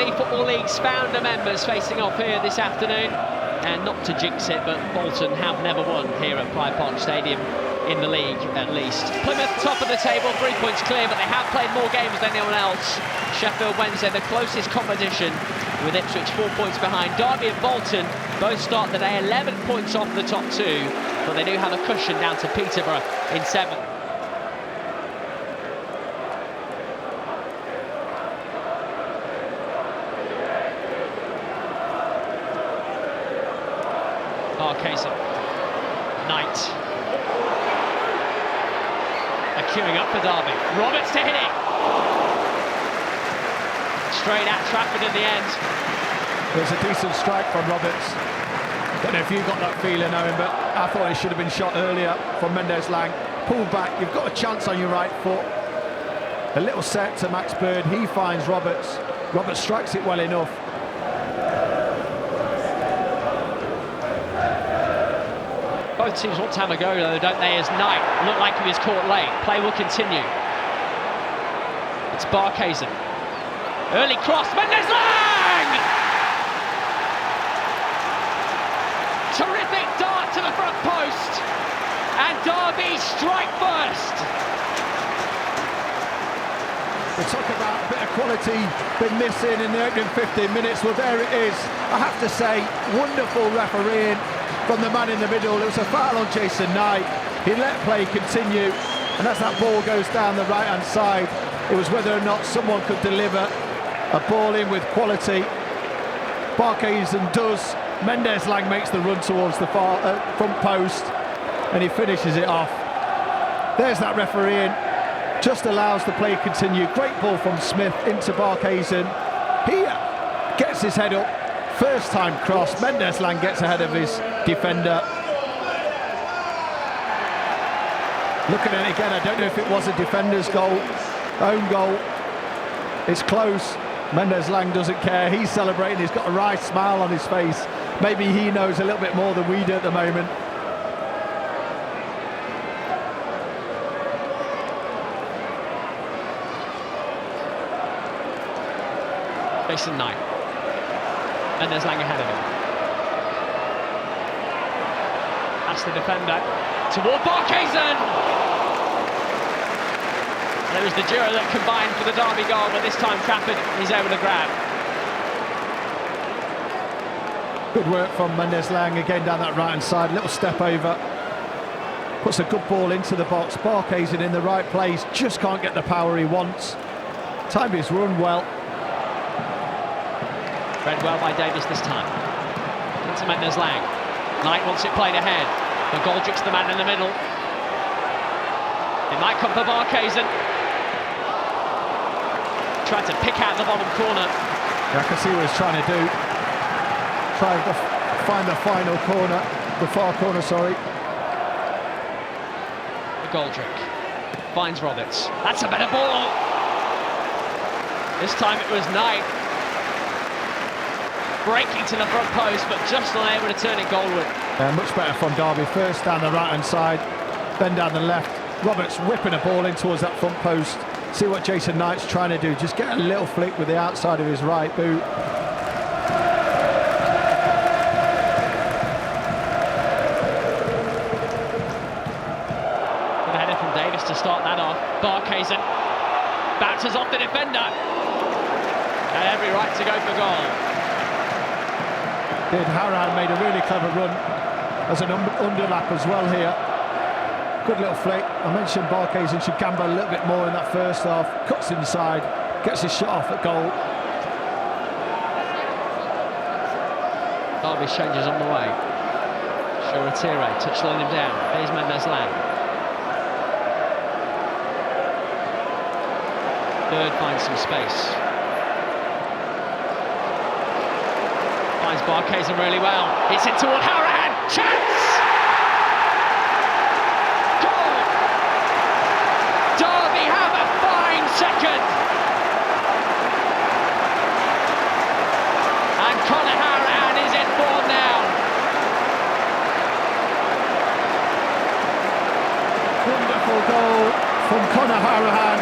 the Football League's founder members facing off here this afternoon. And not to jinx it, but Bolton have never won here at Pride Park Stadium in the league, at least. Plymouth top of the table, 3 points clear, but they have played more games than anyone else. Sheffield Wednesday, the closest competition, with Ipswich 4 points behind. Derby and Bolton both start the day 11 points off the top two, but they do have a cushion down to Peterborough in 7th. Casey, Knight, are queuing up for Derby. Roberts to hit it. Straight at Trafford in the end. It was a decent strike from Roberts. Don't know if you got that feeling, Owen, but I thought it should have been shot earlier from Mendez-Laing. Pull back, you've got a chance on your right foot. A little set to Max Bird, he finds Roberts. Roberts strikes it well enough. Both teams want to have a go, though, don't they, as Knight looked like he was caught late. Play will continue. It's Barkhuizen. Early cross, Mendez-Laing! Terrific dart to the front post. And Derby strike first. We talk about a bit of quality been missing in the opening 15 minutes. Well, there it is. I have to say, wonderful refereeing from the man in the middle. It was a foul on Jason Knight. He let play continue, and as that ball goes down the right-hand side, it was whether or not someone could deliver a ball in with quality. Barkhuizen does. Mendez-Laing makes the run towards the far front post, and he finishes it off. There's that refereeing. Just allows the play to continue. Great ball from Smith into Barkhuizen. He gets his head up. First time cross, Mendez-Laing gets ahead of his defender. Looking at it again, I don't know if it was a defender's goal, own goal. It's close. Mendez-Laing doesn't care. He's celebrating. He's got a wry smile on his face. Maybe he knows a little bit more than we do at the moment. Jason Knight. Mendez-Laing ahead of him. That's the defender. Toward Barkhuizen! There was the duo that combined for the Derby goal, but this time Trafford is able to grab. Good work from Mendez-Laing again down that right-hand side. Little step over. Puts a good ball into the box. Barkhuizen in the right place. Just can't get the power he wants. Timed his run well. Read well by Davis this time. Into Mendez-Laing. Knight wants it played ahead. McGoldrick's the man in the middle. It might come for Barkhuizen. Tried to pick out the bottom corner. Yeah, I can see what he's trying to do. Trying to find the final corner, the far corner, sorry. McGoldrick finds Roberts. That's a better ball. This time it was Knight. Breaking to the front post, but just unable to turn it goalward. Much better from Derby. First down the right-hand side, then down the left. Roberts whipping a ball in towards that front post. See what Jason Knight's trying to do. Just get a little flick with the outside of his right boot. Good header from Davis to start that off. Barkhuizen bounces off the defender. And every right to go for goal. Harran made a really clever run as an underlap as well here. Good little flick. I mentioned Barkhuizen should gamble a little bit more in that first half. Cuts inside, gets his shot off at goal. Derby's changes on the way. Shoretire touchline him down. Here's Mendez-Laing. Bird finds some space. Finds Barkhuizen really well. It's in toward Harran. Chance! Goal! Derby have a fine second. And Conor Harran is in form now. Wonderful goal from Conor Harran.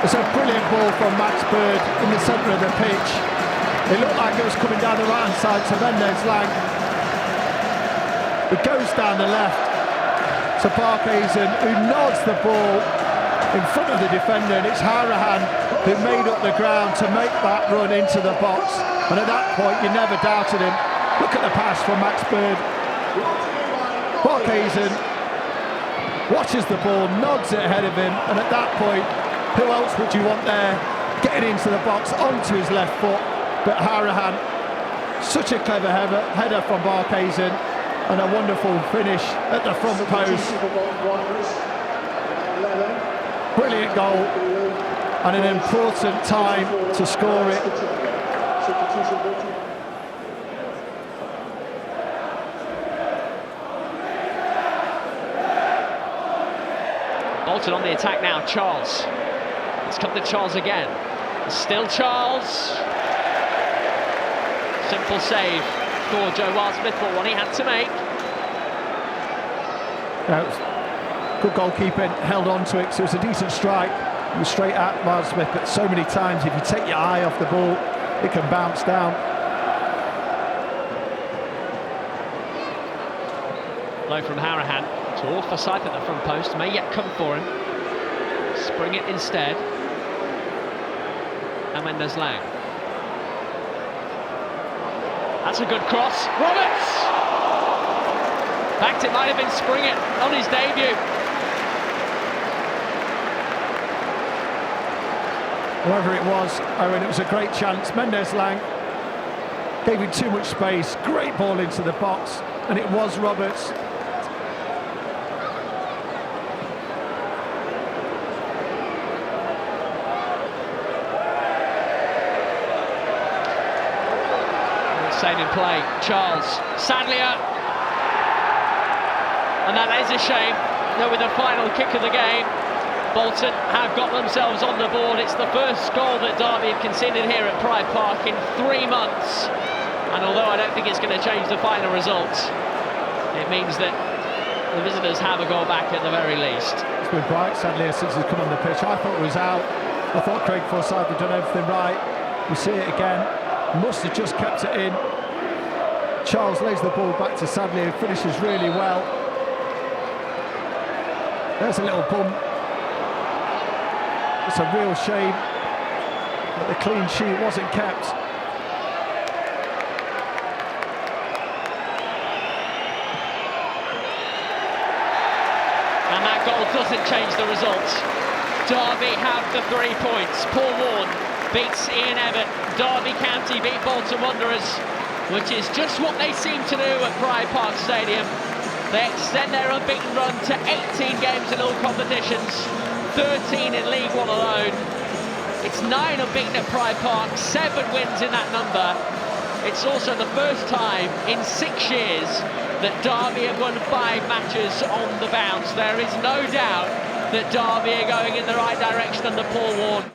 It's a brilliant ball from Max Bird in the centre of the pitch. It looked like it was coming down the right-hand side to Mendez-Laing. It goes down the left to Barkhuizen, who nods the ball in front of the defender, and it's Harahan who made up the ground to make that run into the box. And at that point, you never doubted him. Look at the pass from Max Bird. Barkhuizen watches the ball, nods it ahead of him, and at that point, who else would you want there getting into the box onto his left foot but Harahan? Such a clever header from Barkhuizen, and a wonderful finish at the front post. Brilliant goal, and an important time to score it. Bolton on the attack now, Charles. It's come to Charles again. Still Charles. Simple save for Joe Wildsmith, but one he had to make. Yeah, it was good goalkeeping, held on to it, so it was a decent strike. It was straight at Wildsmith, but so many times if you take your eye off the ball, it can bounce down. Low from Harahan, toward Forsyth at the front post, may yet come for him. Spring it instead. And Mendez-Laing. That's a good cross. Roberts! Fact, it might have been Springett on his debut. Whoever it was, Owen, it was a great chance. Mendez-Laing gave him too much space. Great ball into the box, and it was Roberts. Same in play, Charles, Sadlier, and that is a shame that with the final kick of the game, Bolton have got themselves on the board. It's the first goal that Derby have conceded here at Pride Park in 3 months, and although I don't think it's going to change the final result, it means that the visitors have a goal back at the very least. It's been bright, Sadlier, since he's come on the pitch. I thought it was out. I thought Craig Forsyth had done everything right. We see it again. Must have just kept it in. Charles lays the ball back to Sadlier, who finishes really well. There's a little bump. It's a real shame that the clean sheet wasn't kept. And that goal doesn't change the result. Derby have the 3 points. Paul Warne beats Ian Evatt. Derby County beat Bolton Wanderers, which is just what they seem to do at Pride Park Stadium. They extend their unbeaten run to 18 games in all competitions, 13 in League One alone. It's 9 unbeaten at Pride Park, 7 wins in that number. It's also the first time in 6 years that Derby have won 5 matches on the bounce. There is no doubt that Derby are going in the right direction under Paul Warne.